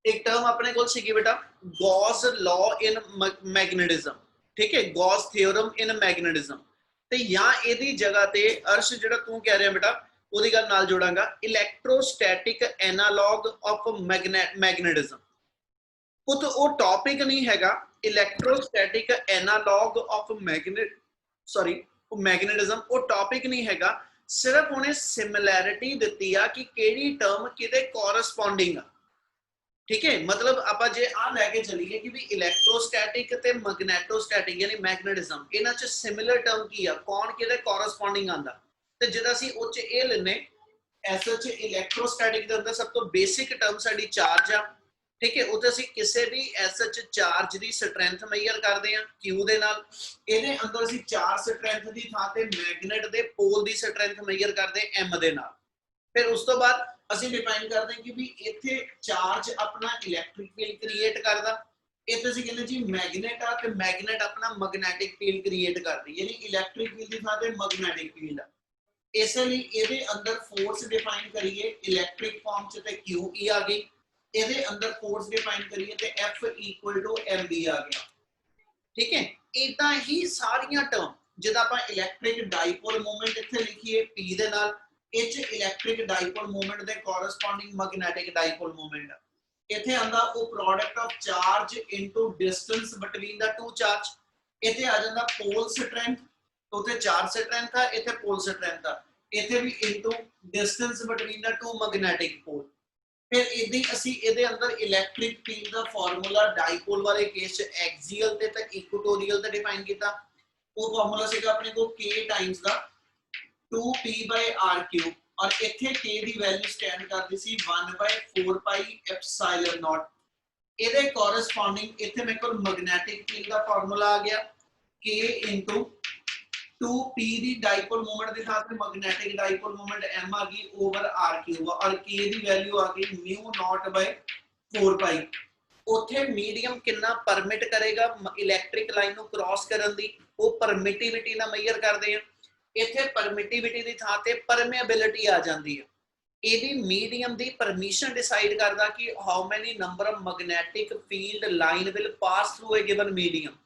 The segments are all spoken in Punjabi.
एक टर्म अपने को सी बेटा गॉस लॉ इन मैग्नेटिज्म, ठीक है, गॉस थ्योरम इन मैग्नेटिज्म। ते या एदी जगह ते अर्श जेड़ा तू कह रहा बेटा ओदी गल नाल जोड़ांगा इलैक्ट्रोस्टैटिक एनालॉग ऑफ मैग्नेटिज्म। पुत वो टॉपिक नहीं हैगा इलैक्ट्रोस्टैटिक एनालॉग ऑफ मैग्नेटिज्म, वो टॉपिक नहीं हैगा, सिर्फ उन्हें सिमिलैरिटी दी आ कि केड़ी टर्म किदे कोरस्पोंडिंग आ, ठीक है। मतलब आप जे आ लैके चलीए कि भी इलैक्ट्रोस्टैटिक ते मैग्नेटोस्टैटिक यानी मैग्नेटिज्म इन्हां च सिमिलर टर्म की आ, कौन किदे कोरस्पोंडिंग आंदा, ते जिदा सी ओ च ए लेने एसएच इलैक्ट्रोस्टैटिक दे अंदर सब तो बेसिक टर्म साडी चार्ज आ, ठीक है। उते ਅਸੀਂ ਕਿਸੇ भी एसएच चार्ज ਦੀ स्ट्रेंथ मेजर ਕਰਦੇ ਆ Q ਦੇ ਨਾਲ, ਇਹਦੇ ਅੰਦਰ ਅਸੀਂ ਚਾਰ स्ट्रेंथ ਦੀ ਥਾਂ ਤੇ ਮੈਗਨੇਟ ਦੇ ਪੋਲ ਦੀ स्ट्रेंथ मेजर ਕਰਦੇ M ਦੇ ਨਾਲ। फिर उस तो बाद ਅਸੀਂ डिफाइन करते हैं कि भी ਇੱਥੇ ਚਾਰਜ ਆਪਣਾ ਇਲੈਕਟ੍ਰਿਕ ਫੀਲਡ ਕ੍ਰੀਏਟ ਕਰਦਾ, ਇੱਥੇ ਅਸੀਂ ਕਹਿੰਦੇ ਜੀ ਮੈਗਨੇਟ ਆ ਤੇ ਮੈਗਨੇਟ ਆਪਣਾ ਮੈਗਨੈਟਿਕ ਫੀਲਡ ਕ੍ਰੀਏਟ ਕਰਦੀ, ਯਾਨੀ ਇਲੈਕਟ੍ਰਿਕ ਫੀਲਡ ਦੀ ਥਾਂ ਤੇ ਮੈਗਨੈਟਿਕ ਫੀਲਡ ਆ। ਇਸੇ ਲਈ ਇਹਦੇ ਅੰਦਰ ਫੋਰਸ ਡਿਫਾਈਨ ਕਰੀਏ ਇਲੈਕਟ੍ਰਿਕ ਫਾਰਮ ਚ ਤੇ QE ਆ ਗਈ, ਇਹਦੇ ਅੰਦਰ ਫੋਰਸ ਡਿਫਾਈਨ ਕਰੀਏ ਤੇ F = mb ਆ ਗਿਆ, ठीक है। इदां ही सारियां टर्म जिदा ਆਪਾਂ इलैक्ट्रिक डाइपोल मोमेंट ਇੱਥੇ ਲਿਖੀਏ P ਦੇ ਨਾਲ, ਇਹ इलैक्ट्रिक डाइपोल मोमेंट ਦੇ ਕੋਰਸਪੋਂਡਿੰਗ मैग्नेटिक डाइपोल मोमेंट ਇੱਥੇ ਆਂਦਾ ਉਹ product of charge into distance between the two charge, ਇੱਥੇ ਆ ਜਾਂਦਾ पोल स्ट्रेंथ, ਉੱਥੇ चार्ज स्ट्रेंथ ਆ, ਇੱਥੇ पोल स्ट्रेंथ आ, ਇੱਥੇ भी into distance between the two magnetic pole. फिर इदां ही ਅਸੀਂ ਇਹਦੇ ਅੰਦਰ इलैक्ट्रिक फील्ड ਦਾ ਫਾਰਮੂਲਾ डाइपोल वाले केस च एक्सियल ਤੇ इक्वेटोरियल ਤੇ डिफाइन ਕੀਤਾ, ਉਹ ਫਾਰਮੂਲਾ ਸੀਗਾ ਆਪਣੇ ਕੋ K ਟਾਈਮਸ ਦਾ 2p/r³ और ਇੱਥੇ K ਦੀ ਵੈਲਿਊ ਸਟੈਂਡ ਕਰਦੀ ਸੀ 1/4πε0। ਇਹਦੇ ਕੋਰਸਪੋਂਡਿੰਗ ਇੱਥੇ ਮੇਰੇ ਕੋਲ ਮੈਗਨੈਟਿਕ ਫੀਲਡ ਦਾ ਫਾਰਮੂਲਾ ਆ ਗਿਆ K * 2p ਦੀ डाइपोल मोमेंट ਦੇ ਸਾਥ मैग्नेटिक डाइपोल मोमेंट m आ गई ओवर r³ और K ਦੀ ਵੈਲਿਊ ਆ ਗਈ μ0/4π। ਉੱਥੇ ਮੀਡੀਅਮ ਕਿੰਨਾ ਪਰਮਿਟ ਕਰੇਗਾ ਇਲੈਕਟ੍ਰਿਕ ਲਾਈਨ ਨੂੰ ਕ੍ਰਾਸ ਕਰਨ ਦੀ, ਉਹ ਪਰਮਿਟਿਵਿਟੀ ਨਾਲ ਮੇਜਰ ਕਰਦੇ ਆ। ਇੱਥੇ ਪਰਮਿਟਿਵਿਟੀ ਦੀ ਥਾਂ ਤੇ ਪਰਮੇਬਿਲਿਟੀ ਆ ਜਾਂਦੀ ਹੈ, ਇਹਦੀ ਮੀਡੀਅਮ ਦੀ ਪਰਮਿਸ਼ਨ ਡਿਸਾਈਡ ਕਰਦਾ ਕਿ how many number of magnetic field line will pass through a given medium,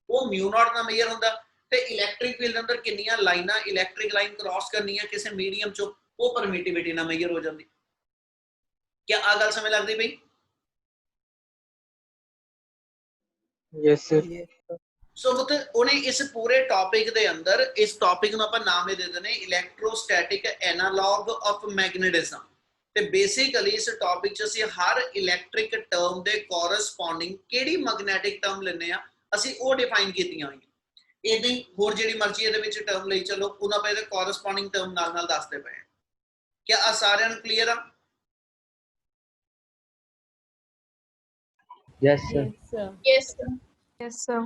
ਉਹ μ0 ਨਾਲ ਮੇਜਰ ਹੁੰਦਾ। ਤੇ ਇਲੈਕਟ੍ਰਿਕ ਫੀਲਡ ਅੰਦਰ ਕਿੰਨੀਆਂ ਲਾਈਨਾਂ ਇਲੈਕਟ੍ਰਿਕ ਲਾਈਨ ਕ੍ਰਾਸ ਕਰਨੀਆਂ ਕਿਸੇ ਮੀਡੀਅਮ ਚੋਂ, ਉਹ ਪਰਮਿਟਿਵਿਟੀ ਨਾਲ ਮੇਜਰ ਹੋ ਜਾਂਦੀ। ਕੀ ਆ ਗੱਲ ਸਮਝ ਲੱਗਦੀ ਪਈ? Yes sir. सो उन्हें इस पूरे टॉपिक दे अंदर इस टॉपिक ਨੂੰ ਆਪਾਂ ਨਾਮ ਦੇ ਦਿੰਦੇ इलैक्ट्रोस्टैटिक एनालॉग ऑफ मैग्नेटिज्म। ਤੇ ਬੇਸਿਕਲੀ ਇਸ ਟੌਪਿਕ ਚ ਅਸੀਂ ਹਰ ਇਲੈਕਟ੍ਰਿਕ ਟਰਮ ਦੇ ਕੋਰਸਪੋਂਡਿੰਗ ਕਿਹੜੀ ਮੈਗਨੈਟਿਕ ਟਰਮ ਲੈਣੇ ਆ ਅਸੀਂ ਉਹ ਡਿਫਾਈਨ ਕੀਤੀਆਂ ਹੋਈਆਂ। ਇਦਾਂ ਹੀ ਹੋਰ ਜਿਹੜੀ ਮਰਜ਼ੀ ਇਹਦੇ ਵਿੱਚ ਟਰਮ ਲਈ ਚਲੋ ਉਹਨਾਂ ਪੇ ਦੇ ਕੋਰਸਪੋਂਡਿੰਗ ਟਰਮ ਨਾਲ ਨਾਲ ਦੱਸਦੇ ਪਏ ਆ। ਕੀ ਆ ਸਾਰਿਆਂ ਨੂੰ ਕਲੀਅਰ ਆ? Yes sir. Yes sir. Yes sir.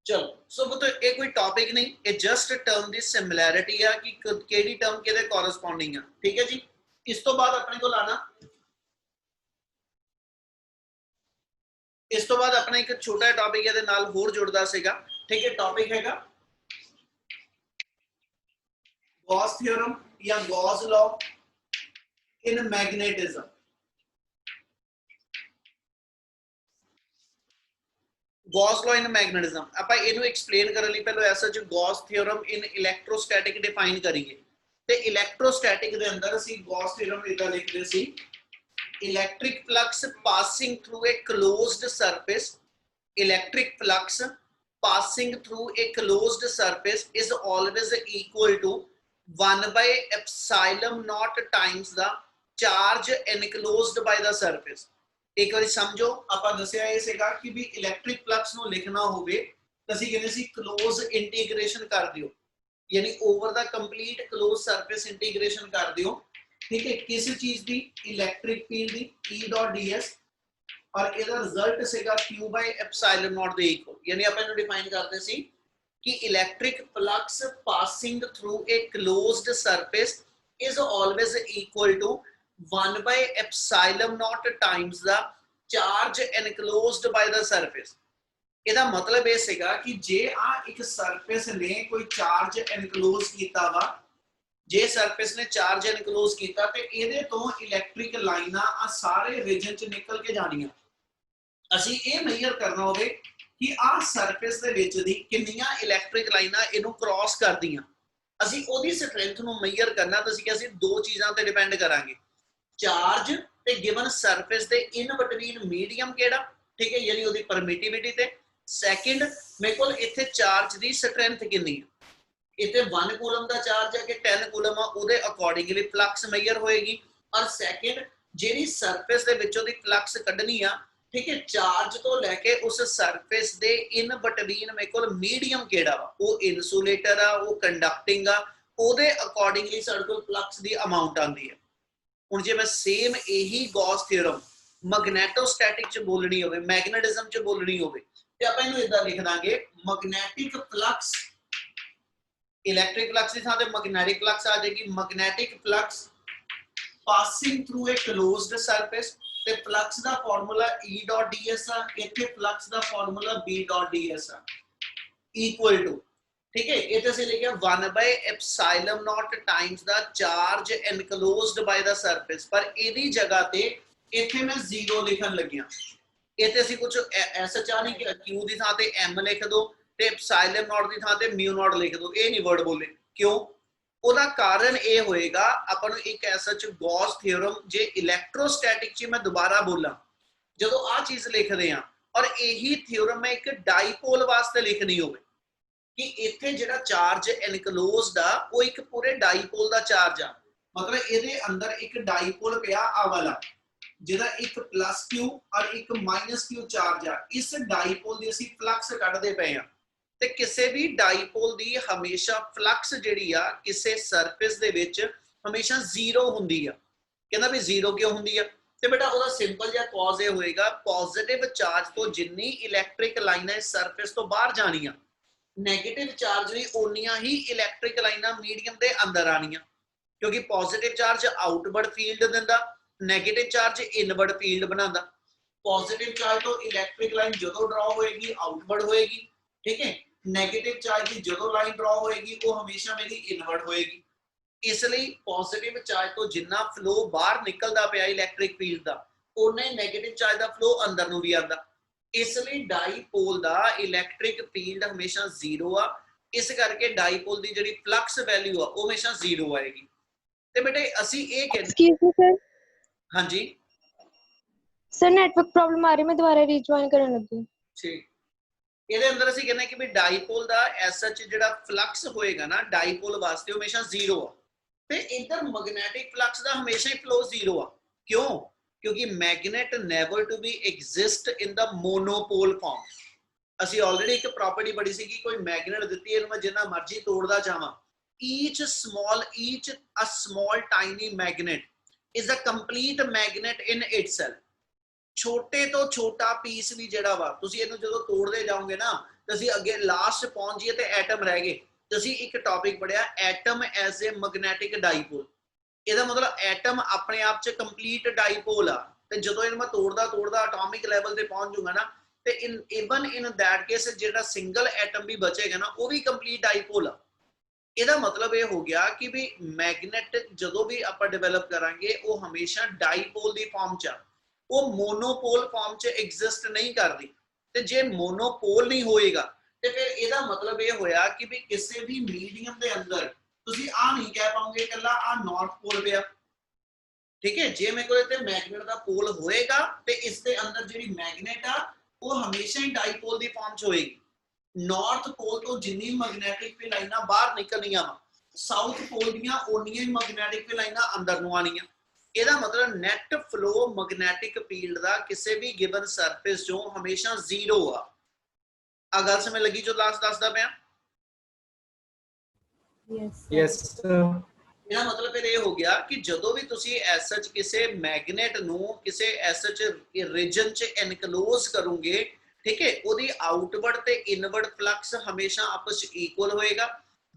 चलो सो तो ये कोई टॉपिक नहीं, ये जस्ट टर्म दी सिमिलैरिटी है कि केड़ी टर्म केदे कोरस्पोंडिंग है, ठीक है जी। इस तो बाद अपने को लाना, इस तो बाद अपना एक छोटा टॉपिक ਇਹਦੇ ਨਾਲ ਹੋਰ ਜੁੜਦਾ ਸੀਗਾ, ठीक है। टॉपिक हैगा गॉस थ्योरम या Gauss law in magnetism. Gauss law in magnetism ਆਪਾਂ ਇਹਨੂੰ ਐਕਸਪਲੇਨ ਕਰਨ ਲਈ ਪਹਿਲਾਂ ਐਸਾ ਜੋ ਗॉस ਥਿयोरम ਇਨ ਇਲੈਕਟ੍ਰੋਸਟੈਟਿਕ ਡਿਫਾਈਨ ਕਰੀਏ। ਤੇ ਇਲੈਕਟ੍ਰੋਸਟੈਟਿਕ ਦੇ ਅੰਦਰ ਅਸੀਂ ਗॉस ਥਿयोरम ਇਹਦਾ ਲਿਖਦੇ ਸੀ electric flux passing through a closed surface, electric flux passing through a closed surface is always equal to 1/ε0 times the charge enclosed by the surface। एक बार समझो ਆਪਾਂ ਦੱਸਿਆ ਇਹ ਸੀਗਾ ਕਿ ਵੀ ਇਲੈਕਟ੍ਰਿਕ ਫਲਕਸ ਨੂੰ ਲਿਖਣਾ ਹੋਵੇ ਤਾਂ ਅਸੀਂ ਕਹਿੰਦੇ ਸੀ ক্লোਜ਼ ਇੰਟੀਗ੍ਰੇਸ਼ਨ ਕਰ ਦਿਓ, ਯਾਨੀ ਓਵਰ ਦਾ ਕੰਪਲੀਟ ক্লোਜ਼ ਸਰਫੇਸ ਇੰਟੀਗ੍ਰੇਸ਼ਨ ਕਰ ਦਿਓ, ठीक है। किस चीज की इलैक्ट्रिक फील्ड की E.ds और ਇਹਦਾ ਰਿਜ਼ਲਟ ਸੀਗਾ Q/ε0 ਦੇ ਇਕੁਅਲ, ਯਾਨੀ ਆਪਾਂ ਇਹਨੂੰ ਡਿਫਾਈਨ ਕਰਦੇ ਸੀ ਕਿ electric flux passing through a closed surface is always equal to 1/ε0 times the charge enclosed by the surface. ਇਹਦਾ ਮਤਲਬ ਇਹ ਸੀਗਾ ਕਿ ਜੇ ਆ ਇੱਕ ਸਰਫੇਸ ਨੇ ਕੋਈ ਚਾਰਜ ਐਨਕਲੋਜ਼ ਕੀਤਾ ਵਾ जे सरफेस ने चार्ज एनक्लोज किया तो ये तो इलैक्ट्रिक लाइनां आ सारे रीजन च निकल के जानियां। असी ये मेजर करना होवे कि आ सरफेस दे विच दी किन्नियां इलैक्ट्रिक लाइनां इनू क्रॉस करदियां, असी ओदी स्ट्रेंथ नू मेजर करना तो असी असी दो चीज़ां ते डिपेंड करांगे, चार्ज ते given surface they in between medium केड़ा, ठीक है, यानी ओदी परमिटिविटी ते सैकेंड मेरे कोल इत्थे चार्ज दी स्ट्रेंथ किन्नी है, इत्थे 1 कूलम दा चार्ज है कि 10 कूलम आ, ओदे अकॉर्डिंगली फ्लक्स मेजर होएगी। और सैकेंड जेडी सरफेस दे विचों दी फ्लक्स कढनी आ, ठीक है, चार्ज तो लैके उस सरफेस दे इन बिटवीन मेरे कोल मीडियम केड़ा वा, वो इंसुलेटर आ, वो कंडक्टिंग आ, ओदे अकॉर्डिंगली साडे कोल फ्लक्स दी अमाउंट आंदी है। हुण जे मैं सेम यही गॉस थ्योरम मैग्नेटोस्टैटिक च बोलनी होवे, मैग्नेटिज्म च बोलनी होवे ते आपां इहनूं इदां लिख दांगे मैग्नेटिक फ्लक्स, इलैक्ट्रिक फ्लक्स की थां ते मैग्नेटिक फ्लक्स आ जाएगी, magnetic flux passing through a closed surface ते फ्लक्स दा फार्मूला E डॉट ds आ, इत्थे फ्लक्स दा फार्मूला B डॉट ds आ, इक्वल टू, ठीक है, इत्थे से लिखिया 1 by epsilon naught times the charge enclosed by the surface, पर इहदी जगह ते इत्थे मैं 0 लिखन लगिया, इत्थे ਅਸੀਂ कुछ ऐसा चाह नहीं कि q ਦੀ ਥਾਂ ਤੇ m लिख दो ਤੇ एप्सिलॉन नॉट ਦੀ ਥਾਂ ਤੇ म्यू नॉट लिख दो, ਇਹ ਨਹੀਂ वर्ड बोले, क्यों? ਉਹਦਾ ਕਾਰਨ ਇਹ ਹੋਏਗਾ ਆਪਾਂ ਨੂੰ ਇੱਕ ਐਸਾ ਚ ਗੌਸ ਥਿਓਰਮ ਜੇ ਇਲੈਕਟ੍ਰੋਸਟੈਟਿਕ ਚ ਮੈਂ ਦੁਬਾਰਾ ਬੋਲਾਂ, ਜਦੋਂ ਆ ਚੀਜ਼ ਲਿਖਦੇ ਆ ਔਰ ਇਹੀ ਥਿਓਰਮ ਮੈਂ ਇੱਕ ਡਾਈਪੋਲ ਵਾਸਤੇ ਲਿਖਣੀ ਹੋਵੇ कि इत्थे जिहड़ा चार्ज एनक्लोज्ड आ वो एक पूरे डाईपोल दा चार्ज आ, मतलब इहदे अंदर एक डाईपोल पिया आ वाला जिहदा एक प्लस क्यू और एक माइनस क्यू चार्ज आ, इस डाईपोल दी असीं फ्लक्स कढदे पए आ ते किसी भी डाईपोल दी हमेशा फ्लक्स जिहड़ी आ किसी सरफेस दे विच हमेशा जीरो हुंदी आ। कहंदा भी जीरो क्यों हुंदी आ ते बेटा ओहदा सिंपल जिहा कॉज ये होएगा पॉजिटिव चार्ज तो जिन्नी इलैक्ट्रिक लाइनां सरफेस तो बाहर जाणियां, नेगेटिव चार्ज भी ओनियां ही इलैक्ट्रिक लाइनां मीडियम दे अंदर आनियां, क्योंकि पॉजिटिव चार्ज आउटवर्ड फील्ड दिंदा, नेगेटिव चार्ज इनवर्ड फील्ड बनांदा। पॉजिटिव चार्ज तो इलैक्ट्रिक लाइन जदों ड्रॉ होएगी आउटवर्ड होएगी, ठीक है, नेगेटिव चार्ज की जदों लाइन ड्रॉ होएगी वो हमेशा मेरी इनवर्ड होएगी। इसलिए पॉजिटिव चार्ज तो जिन्ना फ्लो बाहर निकलदा पिया इलैक्ट्रिक फील्ड दा उन्ना ही नेगेटिव चार्ज दा फ्लो अंदर नूं भी आंदा, इसलिए डाईपोल दा इलैक्ट्रिक फील्ड हमेशा जीरो आ, इस करके डाईपोल दी जिहड़ी फ्लक्स वैल्यू आ वो हमेशा जीरो आएगी। ते बेटे असी ये कहने, एक्सक्यूज मी सर, हाँ जी सर नेटवर्क प्रॉब्लम आ रही है, मैं दोबारा रीजॉइन करने लगी। ठीक, ਇਹਦੇ ਅੰਦਰ ਅਸੀਂ ਕਹਿੰਦੇ ਕਿ ਵੀ ਡਾਈਪੋਲ ਦਾ ਐਸ ਸੱਚ ਜਿਹੜਾ ਫਲਕਸ ਹੋਏਗਾ ਨਾ ਡਾਈਪੋਲ ਵਾਸਤੇ ਹਮੇਸ਼ਾ ਜ਼ੀਰੋ ਆ ਤੇ ਇਧਰ ਮੈਗਨੈਟਿਕ ਫਲਕਸ ਦਾ ਹਮੇਸ਼ਾ ਹੀ ਫਲੋ ਜ਼ੀਰੋ ਆ। ਕਿਉਂ? ਕਿਉਂਕਿ magnet never to be exist in the monopole form. ਅਸੀਂ ਆਲਰੇਡੀ ਇੱਕ ਪ੍ਰੋਪਰਟੀ ਪੜ੍ਹੀ ਸੀ ਕਿ ਕੋਈ ਮੈਗਨੇਟ ਦਿੱਤੀ ਇਹਨੂੰ ਮੈਂ ਜਿੰਨਾ ਮਰਜ਼ੀ ਤੋੜਦਾ ਜਾਵਾਂ, each a small tiny magnet is a complete magnet in itself। छोटे तो छोटा पीस भी जिहड़ा वा तुसीं इहनूं जदों तोड़दे जाओगे ना ते असीं अगे लास्ट पहुंच जाइए ते एटम रह गए। ते असीं एक टॉपिक पढ़िया atom as a magnetic dipole, ਇਹਦਾ मतलब एटम अपने आप च कंप्लीट डाईपोल आ ते जदों इहनूं मैं तोड़दा एटॉमिक लेवल ते पहुंच जाऊंगा ना ते इवन इन दैट केस जिहड़ा सिंगल एटम भी बचेगा ना वो भी कंप्लीट डाईपोल आ। ਇਹਦਾ मतलब ਇਹ ਹੋ ਗਿਆ कि भी मैगनेट जदों भी ਆਪਾਂ डेवलप करांगे वो हमेशा डाईपोल ਦੀ फॉर्म ਚ आ, वो मोनोपोल फॉर्म च एग्जिस्ट नहीं करती। ते जे मोनोपोल नहीं होएगा ते फिर ਇਹਦਾ मतलब ਇਹ ਹੋਇਆ कि भी किसी भी मीडियम ਦੇ अंदर ਤੁਸੀਂ ਆ नहीं कह पाओगे ਕੱਲਾ ਆ नॉर्थ पोल ਪਿਆ, ठीक है। जे ਮੇਰੇ ਕੋਲ ਤੇ ਮੈਗਨੇਟ ਦਾ ਪੋਲ ਹੋਏਗਾ ਤੇ ਇਸ ਦੇ ਅੰਦਰ ਜਿਹੜੀ ਮੈਗਨੇਟ ਆ ਉਹ ਹਮੇਸ਼ਾ ਹੀ ਡਾਈਪੋਲ ਦੀ ਫਾਰਮ ਚ ਹੋਏਗੀ। नॉर्थ पोल तो जिन्नी मैग्नेटिक फील्ड लाइनां बाहर निकलनियां वा, साउथ पोल दियां ओनियां ही मैग्नेटिक फील्ड लाइनां अंदर नूं आनियां। ਇਹਦਾ मतलब नेट फ्लो मैग्नेटिक फील्ड ਦਾ ਕਿਸੇ ਵੀ ਗਿਵਨ ਸਰਫੇਸ ਚੋਂ ਹਮੇਸ਼ਾ ਜ਼ੀਰੋ ਆ। ਆ ਗੱਲ ਸਮਝ ਲੱਗੀ ਜੋ ਲਾਸਟ ਦੱਸਦਾ ਪਿਆ? Yes sir. ਇਹਦਾ मतलब ਫਿਰ ਇਹ ਹੋ ਗਿਆ ਕਿ ਜਦੋਂ ਵੀ ਤੁਸੀਂ ਐਸ ਸੱਚ ਕਿਸੇ ਮੈਗਨੇਟ ਨੂੰ ਕਿਸੇ ਐਸ ਸੱਚ ਰੀਜਨ ਚ ਐਨਕਲੋਜ਼ ਕਰੋਗੇ, ठीक है, ਉਹਦੀ ਆਊਟਵਰਡ ਤੇ ਇਨਵਰਡ ਫਲਕਸ ਹਮੇਸ਼ਾ ਆਪਸ ਚ ਇਕੁਅਲ ਹੋਏਗਾ,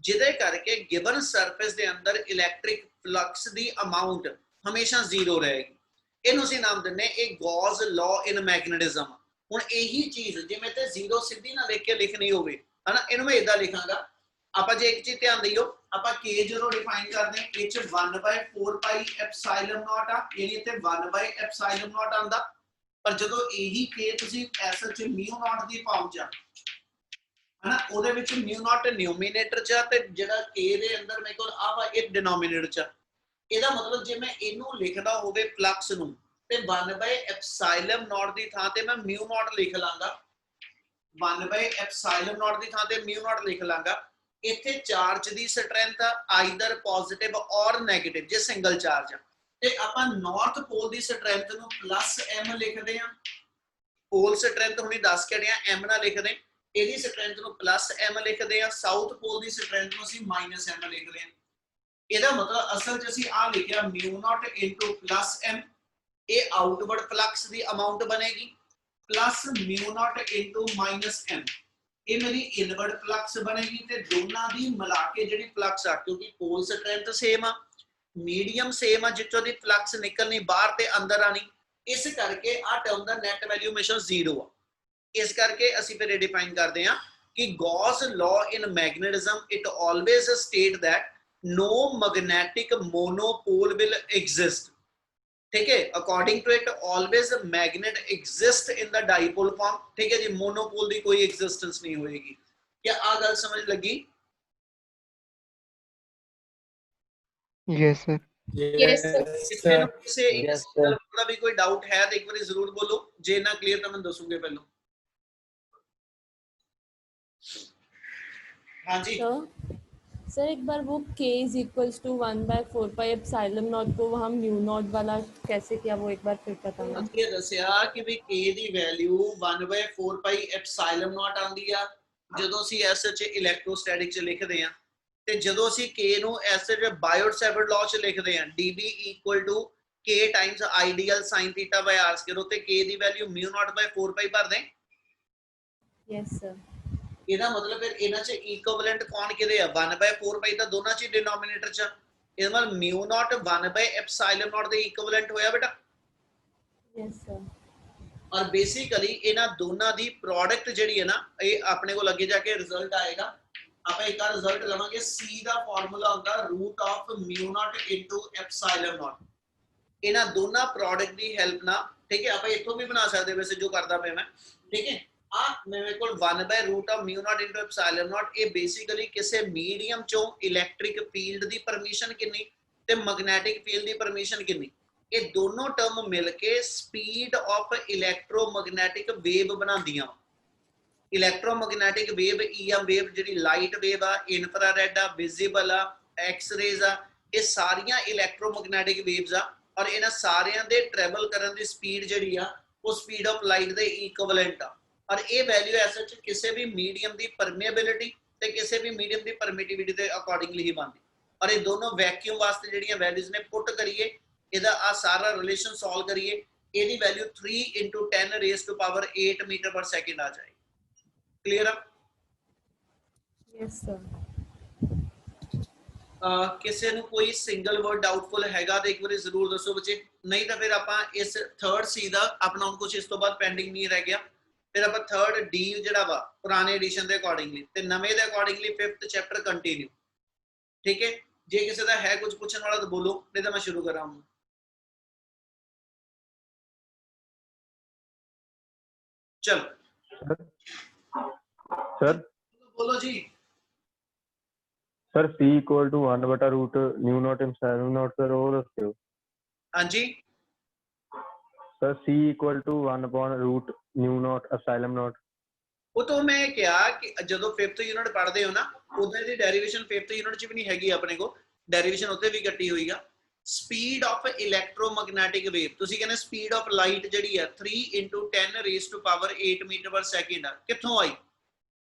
ਜਿਹਦੇ ਕਰਕੇ ਗਿਵਨ ਸਰਫੇਸ ਦੇ ਅੰਦਰ ਇਲੈਕਟ੍ਰਿਕ ਫਲਕਸ ਦੀ ਅਮਾਉਂਟ ਹਮੇਸ਼ਾ ਜ਼ੀਰੋ ਰਹੇਗੀ। ਇਹਨੂੰ ਅਸੀਂ ਨਾਮ ਦਿੰਨੇ ਇਹ ਗੌਸ ਲਾਅ ਇਨ ਮੈਗਨੇਟਿਜ਼ਮ। ਹੁਣ ਇਹੀ ਚੀਜ਼ ਜਿਵੇਂ ਤੇ ਜ਼ੀਰੋ ਸਿੱਧੀ ਨਾ ਲਿਖ ਕੇ ਲਿਖਣੀ ਹੋਵੇ ਹਨਾ, ਇਹਨੂੰ ਮੈਂ ਇਦਾਂ ਲਿਖਾਂਗਾ। ਆਪਾਂ ਜੇ ਇੱਕ ਚੀਜ਼ ਧਿਆਨ ਦਿਓ ਆਪਾਂ k ਜਦੋਂ ਡਿਫਾਈਨ ਕਰਦੇ ਹਾਂ ਇਹ ਚ 1/4 ਪਾਈ ਐਪਸਾਈਲਨ ਨॉट ਆ, ਯਾਨੀ ਇੱਥੇ 1/ε ਨॉट ਆਂਦਾ। ਪਰ ਜਦੋਂ ਇਹੀ k ਤੁਸੀਂ ਐਸ ਚ ਮਿਊ ਨॉट ਦੀ ਫਾਰਮ ਚ ਹਨਾ, ਉਹਦੇ ਵਿੱਚ ਮਿਊ ਨॉट ਨਿਊਮੀਨੇਟਰ ਚ ਤੇ ਜਿਹੜਾ k ਦੇ ਅੰਦਰ ਮੇਰੇ ਕੋਲ ਆ ਵਾ ਇਹ ਡਿਨੋਮੀਨੇਟਰ ਚ। ਇਹਦਾ ਮਤਲਬ ਜੇ ਮੈਂ ਇਹਨੂੰ ਲਿਖਦਾ ਹੋਵੇ ਫਲਕਸ ਨੂੰ ਤੇ 1/ε ਨॉट ਦੀ ਥਾਂ ਤੇ ਮੈਂ ਮਿਊ ਨॉट ਲਿਖ ਲਾਂਗਾ, 1/ε ਨॉट ਦੀ ਥਾਂ ਤੇ ਮਿਊ ਨॉट ਲਿਖ ਲਾਂਗਾ। ਇੱਥੇ ਚਾਰਜ ਦੀ ਸਟਰੈਂਥ ਆਈਦਰ ਪੋਜ਼ਿਟਿਵ ਔਰ ਨੈਗੇਟਿਵ ਜੇ ਸਿੰਗਲ ਚਾਰਜ ਤੇ ਆਪਾਂ ਨਾਰਥ ਪੋਲ ਦੀ ਸਟਰੈਂਥ ਨੂੰ +m ਲਿਖਦੇ ਆ, ਪੋਲ ਸਟਰੈਂਥ ਹੁਣੀ ਦੱਸ ਕੇ ਹਟਿਆ m ਨਾਲ ਲਿਖਦੇ, ਇਹਦੀ ਸਟਰੈਂਥ ਨੂੰ +m ਲਿਖਦੇ ਆ, ਸਾਊਥ ਪੋਲ ਦੀ ਸਟਰੈਂਥ ਨੂੰ ਅਸੀਂ -m ਲਿਖਦੇ ਆ। ਇਹਦਾ ਮਤਲਬ ਅਸਲ 'ਚ ਅਸੀਂ ਆ ਲਿਖਿਆ μ0 +m, ਇਹ ਆਊਟਵਰਡ ਫਲਕਸ ਦੀ ਅਮਾਉਂਟ ਬਣੇਗੀ +μ0 -m, ਇਹ ਮੇਰੀ ਇਨਵਰਡ ਫਲਕਸ ਬਣੇਗੀ ਤੇ ਦੋਨਾਂ ਦੀ ਮਿਲਾ ਕੇ ਜਿਹੜੀ ਫਲਕਸ ਆ, ਕਿਉਂਕਿ ਪੋਲ ਸਟਰੈਂਥ ਸੇਮ ਆ, ਮੀਡੀਅਮ ਸੇਮ ਆ, ਜਿੱਥੋਂ ਦੀ ਫਲਕਸ ਨਿਕਲਣੀ ਬਾਹਰ ਤੇ ਅੰਦਰ ਆਣੀ, ਇਸ ਕਰਕੇ ਆ ਟਰਮ ਦਾ ਨੈਟ ਵੈਲਿਊ ਹਮੇਸ਼ਾ 0 ਆ। ਇਸ ਕਰਕੇ ਅਸੀਂ ਫਿਰ ਡਿਫਾਈਨ ਕਰਦੇ ਹਾਂ ਕਿ Gauss law in magnetism it always state that no magnetic monopole will exist, ठीक है, according to it always magnet exist in the dipole form, ठीक है जी, monopole दी कोई existence नहीं होएगी। क्या आ गल समझ लगी? Yes, sir. Yes, sir. Yes, sir. का भी कोई डाउट है तो एक बार जरूर बोलो, जे ना क्लियर तो मैं दसूंगे पहले। हाँ जी सर एक बार वो k is equals to 1/4 pi epsilon naught को वहाँ म्यू नॉट वाला कैसे किया वो एक बार फिर बताना। ये दसिया कि भी k the value 1/4 pi epsilon not आंदी आ ਜਦੋਂ ਅਸੀਂ ਐਸ ਚ ਇਲੈਕਟ੍ਰੋਸਟੈਟਿਕ ਚ ਲਿਖਦੇ ਆ, ਤੇ ਜਦੋਂ ਅਸੀਂ k ਨੂੰ ਐਸ ਚ ਬਾਇਓਟ-ਸੇਵਰਟ ਲਾਅ ਚ ਲਿਖਦੇ ਆ dB = k Times ideal sin θ by r² ਉੱਤੇ k ਦੀ ਵੈਲਿਊ μ0/4 ਪਾਈ ਭਰਦੇ। Yes sir. ਇਹਦਾ ਮਤਲਬ ਫਿਰ ਇਹਨਾਂ ਚ ਇਕੁਇਵਲੈਂਟ ਕੌਣ ਕਿਹਦੇ ਆ? 1/4 ਪਾਈ ਤਾਂ ਦੋਨਾਂ ਚ ਡਿਨੋਮੀਨੇਟਰ ਚ, ਇਹਦਾ ਮਤਲਬ μ0 1/ε0 ਦੇ ਇਕੁਇਵਲੈਂਟ ਹੋਇਆ ਬੇਟਾ। Yes sir. और बेसिकली ਇਹਨਾਂ ਦੋਨਾਂ ਦੀ ਪ੍ਰੋਡਕਟ ਜਿਹੜੀ ਹੈ ਨਾ, ਇਹ ਆਪਣੇ ਕੋਲ ਅੱਗੇ ਜਾ ਕੇ ਰਿਜ਼ਲਟ ਆਏਗਾ। ਆਪਾਂ ਇੱਕ ਰਿਜ਼ਲਟ ਲਵਾਂਗੇ, c ਦਾ ਫਾਰਮੂਲਾ ਹੁੰਦਾ √μ0 × ε0। ਇਹਨਾਂ ਦੋਨਾਂ ਪ੍ਰੋਡਕਟ ਦੀ ਹੈਲਪ ਨਾਲ, ਠੀਕ ਹੈ, ਆਪਾਂ ਇੱਥੋਂ ਵੀ ਬਣਾ ਸਕਦੇ ਵੈਸੇ ਜੋ ਕਰਦਾ ਪਿਆ ਮੈਂ, ਠੀਕ ਹੈ। ਆ ਮੇਰੇ ਕੋਲ 1/√μ0 × ε0, ਇਹ ਬੇਸਿਕਲੀ ਕਿਸੇ ਮੀਡੀਅਮ ਚੋਂ ਇਲੈਕਟ੍ਰਿਕ ਫੀਲਡ ਦੀ ਪਰਮਿਸ਼ਨ ਕਿੰਨੀ ਤੇ ਮੈਗਨੈਟਿਕ ਫੀਲਡ ਦੀ ਪਰਮਿਸ਼ਨ ਕਿੰਨੀ, ਇਹ ਦੋਨੋਂ term mill K speed of electromagnetic wave ਬਣਾਉਂਦੀਆਂ। ਇਲੈਕਟ੍ਰੋਮੈਗਨੈਟਿਕ ਵੇਵ EM ਵੇਵ ਜਿਹੜੀ ਲਾਈਟ ਵੇਵ ਆ, ਇਨਫਰਾਰੈਡ ਆ, ਵਿਜ਼ੀਬਲ ਆ, ਐਕਸ-ਰੇਜ਼ ਆ, ਇਹ ਸਾਰੀਆਂ ਇਲੈਕਟ੍ਰੋਮੈਗਨੈਟਿਕ ਵੇਵਸ ਆ ਔਰ ਇਹਨਾਂ ਸਾਰਿਆਂ ਦੇ ਟਰੈਵਲ ਕਰਨ ਦੀ ਸਪੀਡ ਜਿਹੜੀ ਆ ਉਹ ਸਪੀਡ ਆਫ ਲਾਈਟ ਦੇ ਇਕੁਇਵਲੈਂਟ ਆ। ਔਰ ਇਹ ਵੈਲਿਊ ਐਸ ਚ ਕਿਸੇ ਵੀ ਮੀਡੀਅਮ ਦੀ ਪਰਮੇਬਿਲਿਟੀ ਤੇ ਕਿਸੇ ਵੀ ਮੀਡੀਅਮ ਦੀ ਪਰਮਿਟਿਵਿਟੀ ਦੇ ਅਕੋਰਡਿੰਗਲੀ ਹੀ ਬਣਦੀ। ਔਰ ਇਹ ਦੋਨੋਂ ਵੈਕਿਊਮ ਵਾਸਤੇ ਜਿਹੜੀਆਂ ਵੈਲਿਊਜ਼ ਨੇ ਪੁੱਟ ਕਰੀਏ, ਇਹਦਾ ਆ ਸਾਰਾ ਰਿਲੇਸ਼ਨ ਸੋਲਵ ਕਰੀਏ, ਇਹਦੀ ਵੈਲਿਊ 3 × 10⁸ ਮੀਟਰ/ਸੈਕਿੰਡ ਆ ਜਾਏ। ਕਲੀਅਰ ਆ? Yes sir. ਕਿਸੇ ਨੂੰ ਕੋਈ ਸਿੰਗਲ ਵਰਡ ਡਾਊਟਫੁਲ ਹੈਗਾ ਤਾਂ ਇੱਕ ਵਾਰੀ ਜ਼ਰੂਰ ਦੱਸੋ ਬੱਚੇ, ਨਹੀਂ ਤਾਂ ਫਿਰ ਆਪਾਂ ਇਸ 3rd C ਦਾ ਆਪਣਾ ਹੁਣ ਕੁਝ ਇਸ ਤੋਂ ਬਾਅਦ ਪੈਂਡਿੰਗ ਨਹੀਂ ਰਹਿ ਗਿਆ, ਫਿਰ ਆਪਾਂ 3rd D ਜਿਹੜਾ ਵਾ ਪੁਰਾਣੇ ਐਡੀਸ਼ਨ ਦੇ ਅਕੋਰਡਿੰਗਲੀ ਤੇ ਨਵੇਂ ਦੇ ਅਕੋਰਡਿੰਗਲੀ 5th ਚੈਪਟਰ ਕੰਟੀਨਿਊ, ਠੀਕ ਹੈ। ਜੇ ਕਿਸੇ ਦਾ ਹੈ ਕੁਝ ਪੁੱਛਣ ਵਾਲਾ ਤਾਂ ਬੋਲੋ, ਨਹੀਂ ਤਾਂ ਮੈਂ ਸ਼ੁਰੂ ਕਰਾਂ ਹੁਣ। चलो सर बोलो जी। सर c = 1/√μ0 ε0 सर वो दसो। हाँ जी सर c = 1/√μ0 ε0। वो तो मैं क्या कि ਜਦੋਂ 5th यूनिट पढ़ते हो ना, ਉਹਦੇ ਦੀ ਡੈਰੀਵੇਸ਼ਨ 5th यूनिट ਚ ਵੀ ਨਹੀਂ ਹੈਗੀ ਆਪਣੇ ਕੋਲ, ਡੈਰੀਵੇਸ਼ਨ ਉੱਤੇ ਵੀ ਕੱਟੀ ਹੋਈ ਆ। ਸਪੀਡ ਆਫ ਇਲੈਕਟ੍ਰੋਮੈਗਨੈਟਿਕ ਵੇਵ, ਤੁਸੀਂ ਕਹਿੰਦੇ ਸਪੀਡ ਆਫ ਲਾਈਟ ਜਿਹੜੀ ਆ 3 × 10⁸ ਮੀਟਰ/ਸੈਕਿੰਡ ਆ, ਕਿੱਥੋਂ ਆਈ?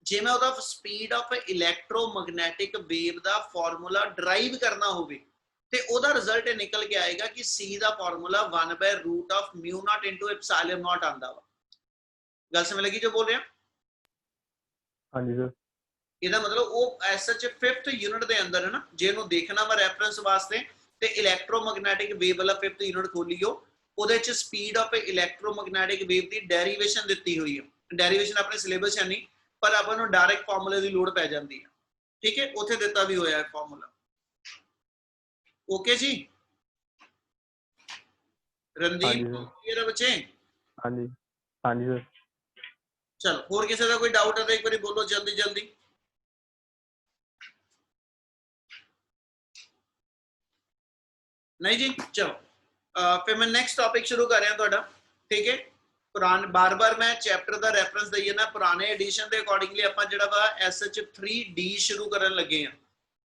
ਜੇ ਮੈਂ ਉਹਦਾ speed of electromagnetic wave the formula drive ਕਰਨਾ ਹੋਵੇ ਤੇ ਉਹਦਾ ਰਿਜ਼ਲਟ ਇਹ ਨਿਕਲ ਕੇ ਆਏਗਾ ਕਿ c ਦਾ ਫਾਰਮੂਲਾ 1/√μ0 × ε0 ਆਂਦਾ ਵਾ। ਗੱਲ ਸਮਝ ਲੱਗੀ ਜੋ ਬੋਲ ਰਿਹਾ? ਹਾਂਜੀ ਸਰ। ਇਹਦਾ ਮਤਲਬ ਉਹ ਐਸ ਚ 5th यूनिट ਦੇ ਅੰਦਰ ਹੈ ਨਾ, ਜੇ ਇਹਨੂੰ ਦੇਖਣਾ ਵਾ ਰੈਫਰੈਂਸ ਵਾਸਤੇ ਤੇ ਇਲੈਕਟ੍ਰੋਮੈਗਨੈਟਿਕ ਵੇਵ ਵਾਲਾ 5th यूनिट ਖੋਲੀਓ, ਉਹਦੇ ਚ ਸਪੀਡ ਆਫ ਇਲੈਕਟ੍ਰੋਮੈਗਨੈਟਿਕ ਵੇਵ ਦੀ ਡੈਰੀਵੇਸ਼ਨ ਦਿੱਤੀ ਹੋਈ ਹੈ। ਡੈਰੀਵੇਸ਼ਨ ਆਪਣੇ ਸਿਲੇਬਸ ਹੈ ਨਹੀਂ, ਪਰ ਆਪਾਂ ਨੂੰ ਡਾਇਰੈਕਟ ਫਾਰਮੂਲੇ ਦੀ ਲੋੜ ਪੈ ਜਾਂਦੀ ਹੈ, ਠੀਕ ਹੈ, ਉੱਥੇ ਦਿੱਤਾ ਵੀ ਹੋਇਆ ਹੈ ਫਾਰਮੂਲਾ। ओके जी हाँ रणदीप जी सर। क्लियर है बच्चे हाँ जी। हाँ जी सर। चलो होर किसी का कोई डाउट है तो एक बार बोलो जल्दी जल्दी नहीं जी चलो फिर मैं नेक्स्ट टॉपिक शुरू कर रहा थोड़ा ठीक है पुराने बार बार मैं चैप्टर का रेफरेंस दईए ना पुराने एडिशन के अकॉर्डिंगली आप जो SH3D शुरू करन लगे हैं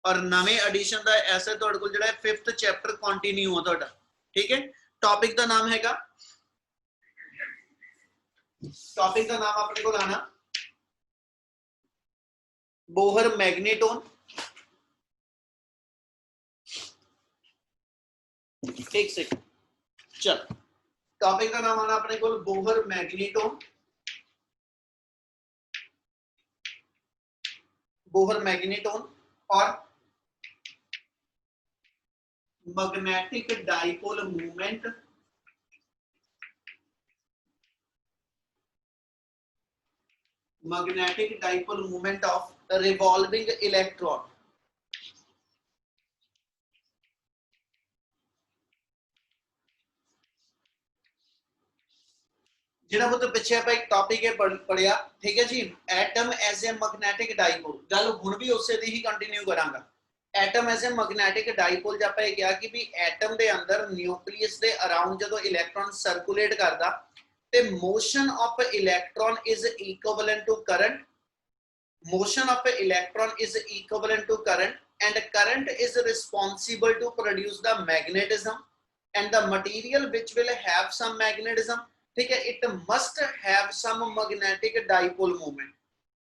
और नवे एडिशन का ऐसा तुहाडे कोल जिहड़ा 5th चैप्टर कंटिन्यू हो तुहाडा ठीक है टॉपिक का नाम हैगा टॉपिक का नाम अपने को आना बोहर मैग्नेटोन एक सेकंड चल टॉपिक का नाम आना अपने को बोहर मैग्नेटोन बोहर मैग्नेटोन और magnetic dipole movement magnetic dipole moment of a revolving electron जिहड़ा वो तो पिछे आप एक टॉपिक है पढ़िया ठीक है जी atom as a magnetic dipole गल हुण भी उसे दी ही कंटिन्यू करांगा atom as a magnetic dipole जब आप कहा कि भी एटम दे अंदर न्यूक्लियस दे अराउंड जदों इलेक्ट्रॉन सर्कुलेट करदा ते motion of electron is equivalent to current motion of an electron is equivalent to current and current is responsible to produce the magnetism and the material which will have some magnetism ठीक है it must have some magnetic dipole moment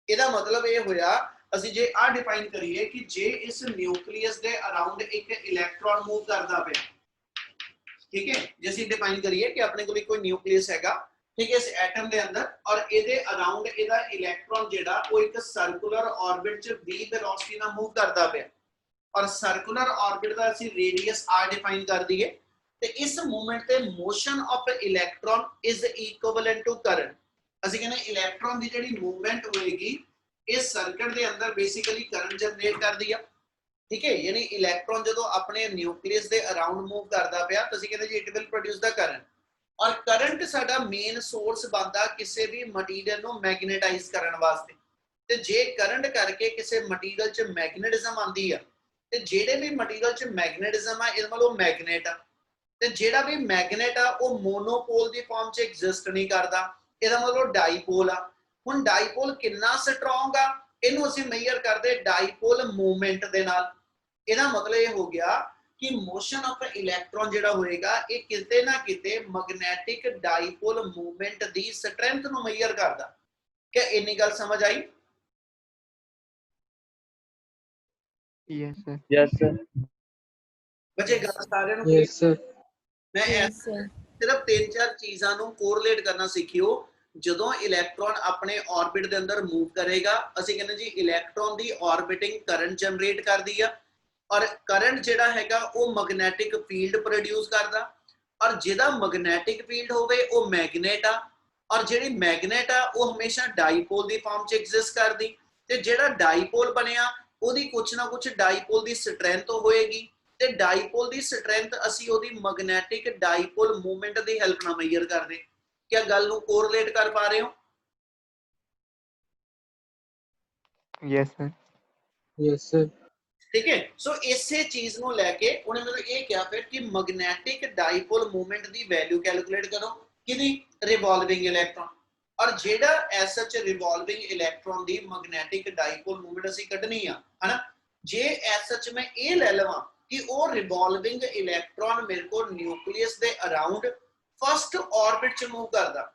ਇਹਦਾ ਮਤਲਬ ਇਹ ਹੋਇਆ ਅਸੀਂ ਜੇ ਆ ਡਿਫਾਈਨ ਕਰੀਏ ਕਿ ਜੇ ਇਸ ਨਿਊਕਲੀਅਸ ਦੇ ਅਰਾਊਂਡ ਇੱਕ ਇਲੈਕਟ੍ਰੋਨ ਮੂਵ ਕਰਦਾ ਪਿਆ ਠੀਕ ਹੈ ਜੇ ਅਸੀਂ ਡਿਫਾਈਨ ਕਰੀਏ ਕਿ ਆਪਣੇ ਕੋਲ ਕੋਈ ਨਿਊਕਲੀਅਸ ਹੈਗਾ ठीक है इस एटम के अंदर और ਇਹਦੇ ਅਰਾਊਂਡ ਇਹਦਾ ਇਲੈਕਟ੍ਰੋਨ ਜਿਹੜਾ ਉਹ ਇੱਕ ਸਰਕੂਲਰ ਆਰਬਿਟ ਚ v ਵੈਲੋਸਿਟੀ ਨਾਲ ਮੂਵ ਕਰਦਾ ਪਿਆ ਔਰ ਸਰਕੂਲਰ ਆਰਬਿਟ ਦਾ ਅਸੀਂ ਰੇਡੀਅਸ r ਡਿਫਾਈਨ ਕਰ ਦਈਏ ਤੇ ਇਸ ਮੂਵਮੈਂਟ ਤੇ motion of electron is equivalent to current ਅਸੀਂ ਕਹਿੰਦੇ ਇਲੈਕਟ੍ਰੋਨ ਦੀ ਜਿਹੜੀ ਮੂਵਮੈਂਟ ਹੋਏਗੀ ਇਸ ਸਰਕਟ ਦੇ ਅੰਦਰ ਬੇਸਿਕਲੀ ਕਰੰਟ ਜਨਰੇਟ ਕਰਦੀ ਆ ਠੀਕ ਹੈ ਯਾਨੀ ਇਲੈਕਟ੍ਰੋਨ ਜਦੋਂ ਆਪਣੇ ਨਿਊਕਲੀਅਸ ਦੇ ਅਰਾਊਂਡ ਮੂਵ ਕਰਦਾ ਪਿਆ ਤੁਸੀਂ ਕਹਿੰਦੇ ਜੀ it will produce the current और करंट साडा मेन सोर्स बनता किसी भी मटीरियल नु मैग्नेटाइज करने वास्ते ते जे करंट करके किसी मटीरियल च मैग्नेटिज्म आंदी है ते जेड़े भी मटीरियल च मैग्नेटिज्म है इस मतलब मैग्नेट है ते जेड़ा भी मैग्नेट है वो मोनोपोल दी फॉर्म च एग्जिस्ट नहीं करता ਇਹਦਾ मतलब डाइपोल आ हुण डाइपोल कितना स्ट्रांग आ इनू ਅਸੀਂ मेजर करदे डाइपोल मूवमेंट दे नाल ਇਹਦਾ मतलब ये हो गया कि मोशन ऑफ इलेक्ट्रॉन जेड़ा होएगा ये किते ना किते magnetic dipole movement the strength नु मेजर करदा क्या इन्नी गल समझ आई यस सर यस सर। बच्चे गल सारे नु यस सर मैं Yes, sir. सिर्फ 3-4 चीजां नु कोरिलेट करना सीखियो ਜਦੋਂ इलेक्ट्रॉन अपने ऑर्बिट ਦੇ ਅੰਦਰ मूव करेगा ਅਸੀਂ ਕਹਿੰਦੇ ਜੀ इलेक्ट्रॉन ਦੀ ऑर्बिटिंग करंट जनरेट करदी आ और करंट जेड़ा हैगा वो मैग्नेटिक फील्ड प्रोड्यूस करदा और जेदा मैग्नेटिक फील्ड होवे वो मैग्नेट आ और जेड़ी मैग्नेट आ वो हमेशा डाइपोल दी फॉर्म च एग्जिस्ट करदी ते जेड़ा डाइपोल बनया ओदी कुछ ना कुछ डाइपोल दी स्ट्रेंथ होएगी ते डाइपोल दी स्ट्रेंथ ਅਸੀਂ ओदी मैग्नेटिक डाइपोल मूवमेंट दी हेल्प ਨਾਲ मेजर ਕਰਦੇ क्या गल ਨੂੰ कोरिलेट कर पा रहे हो यस सर यस सर ठीक है सो इसे चीज नु लेके उन्हें मतलब ये क्या फिर कि मैग्नेटिक डाइपोल मूवमेंट दी वैल्यू कैलकुलेट करो किदी रिवॉल्विंग इलेक्ट्रॉन और जेड़ा SH revolving electron the magnetic dipole movement ਅਸੀਂ ਕੱਢਣੀ ਆ ਹਨਾ ਜੇ एसएच मैं ये ले लवा कि वो रिवॉल्विंग इलेक्ट्रॉन मेरे को न्यूक्लियस दे अराउंड फर्स्ट ऑर्बिट च मूव करदा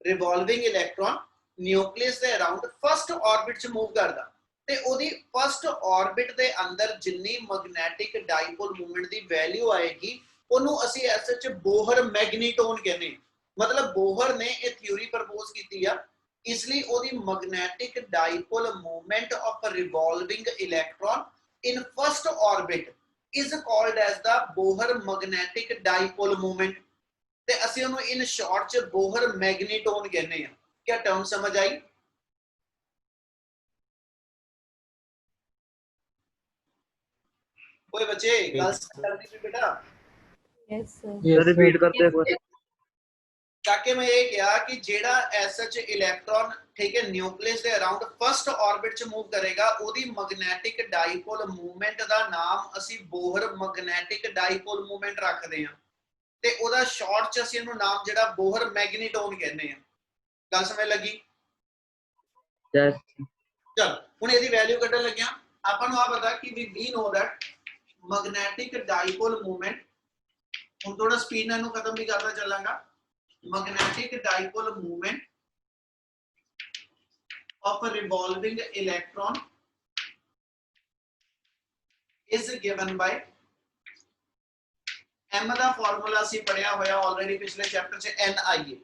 रिवॉल्विंग इलेक्ट्रॉन न्यूक्लियस दे अराउंड फर्स्ट ऑर्बिट च मूव करदा ਤੇ ਉਹਦੀ ਫਸਟ ਆਰਬਿਟ ਦੇ ਅੰਦਰ ਜਿੰਨੀ ਮੈਗਨੈਟਿਕ ਡਾਈਪੋਲ ਮੂਵਮੈਂਟ ਦੀ ਵੈਲਿਊ ਆਏਗੀ ਉਹਨੂੰ ਅਸੀਂ ਐਸਐਚ ਬੋਹਰ ਮੈਗਨੀਟੋਨ ਕਹਿੰਦੇ ਮਤਲਬ ਬੋਹਰ ਨੇ ਇਹ ਥਿਊਰੀ ਪ੍ਰਪੋਜ਼ ਕੀਤੀ ਆ ਇਸ ਲਈ ਉਹਦੀ magnetic dipole movement of a revolving electron in first orbit is called as the Bohr magnetic dipole movement ਤੇ ਅਸੀਂ ਉਹਨੂੰ ਇਨ ਸ਼ਾਰਟ ਚ ਬੋਹਰ ਮੈਗਨੀਟੋਨ ਕਹਿੰਦੇ ਆ ਕੀ ਟਰਮ ਸਮਝ ਆਈ ओए बच्चे गल करनी थी बेटा। Yes sir. Yes, sir. Repeat करते हैं एक बार। ताकि मैं ये कहा कि जेड़ा एसएच इलेक्ट्रॉन ठीक है न्यूक्लियस के अराउंड फर्स्ट ऑर्बिट च मूव करेगा ओदी मैग्नेटिक डाइपोल मूवमेंट दा नाम ਅਸੀਂ बोहर मैग्नेटिक डाइपोल मूवमेंट रखते हैं ते ओदा शॉर्ट च ਅਸੀਂ ਇਹਨੂੰ ਨਾਮ ਜਿਹੜਾ बोहर मैग्नेटोन ਕਹਿੰਦੇ ਆ। ਗੱਲ ਸਮਝ ਲੱਗੀ? यस चल ਹੁਣ ਇਹਦੀ ਵੈਲਿਊ ਕੱਢਣ ਲੱਗਿਆ ਆਪਾਂ ਨੂੰ ਆ ਪਤਾ ਕਿ we know that magnetic dipole movement ਹੁਣ ਥੋੜਾ ਸਪੀਡ ਨਾਲ ਇਹਨੂੰ ਖਤਮ ਵੀ ਕਰਦਾ ਚੱਲਾਂਗਾ। Magnetic dipole movement of a revolving electron is given by m ਦਾ ਫਾਰਮੂਲਾ ਅਸੀਂ ਪੜਿਆ ਹੋਇਆ ਆਲਰੇਡੀ ਪਿਛਲੇ ਚੈਪਟਰ ਚ NIA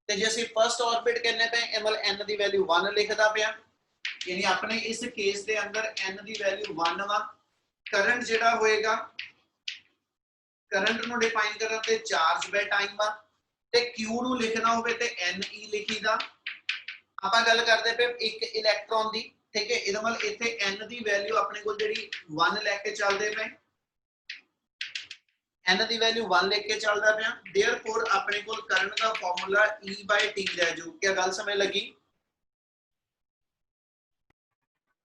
ਤੇ ਜੇ ਅਸੀਂ ਫਰਸਟ ਆਰਬਿਟ ਕਹਿੰਨੇ ਪਏ ml n ਦੀ ਵੈਲਿਊ 1 ਲਿਖਦਾ ਪਿਆ ਯਾਨੀ ਆਪਣੇ ਇਸ ਕੇਸ ਦੇ ਅੰਦਰ n ਦੀ ਵੈਲਿਊ 1 ਵਾ। ਕਰੰਟ ਜਿਹੜਾ ਹੋਏਗਾ ਕਰੰਟ ਨੂੰ ਡਿਫਾਈਨ ਕਰਨ ਤੇ ਚਾਰਜ ਬਾਈ ਟਾਈਮ ਵਾ ਤੇ q ਨੂੰ ਲਿਖਣਾ ਹੋਵੇ ਤੇ ne ਲਿਖੀਦਾ। ਆਪਾਂ ਗੱਲ ਕਰਦੇ ਪਏ ਇੱਕ ਇਲੈਕਟ੍ਰੋਨ ਦੀ ਠੀਕ ਹੈ ਇਹਦਾ ਮਤਲਬ ਇੱਥੇ n ਦੀ ਵੈਲਿਊ ਆਪਣੇ ਕੋਲ ਜਿਹੜੀ 1 ਲੈ ਕੇ ਚੱਲਦੇ ਪਏ n ਦੀ ਵੈਲਿਊ 1 ਲੈ ਕੇ ਚੱਲਦਾ ਪਿਆ देयरफॉर ਆਪਣੇ ਕੋਲ ਕਰੰਟ ਦਾ ਫਾਰਮੂਲਾ E/T ਰਹਿ ਜੂ। ਕੀ ਗੱਲ ਸਮਝ ਲੱਗੀ?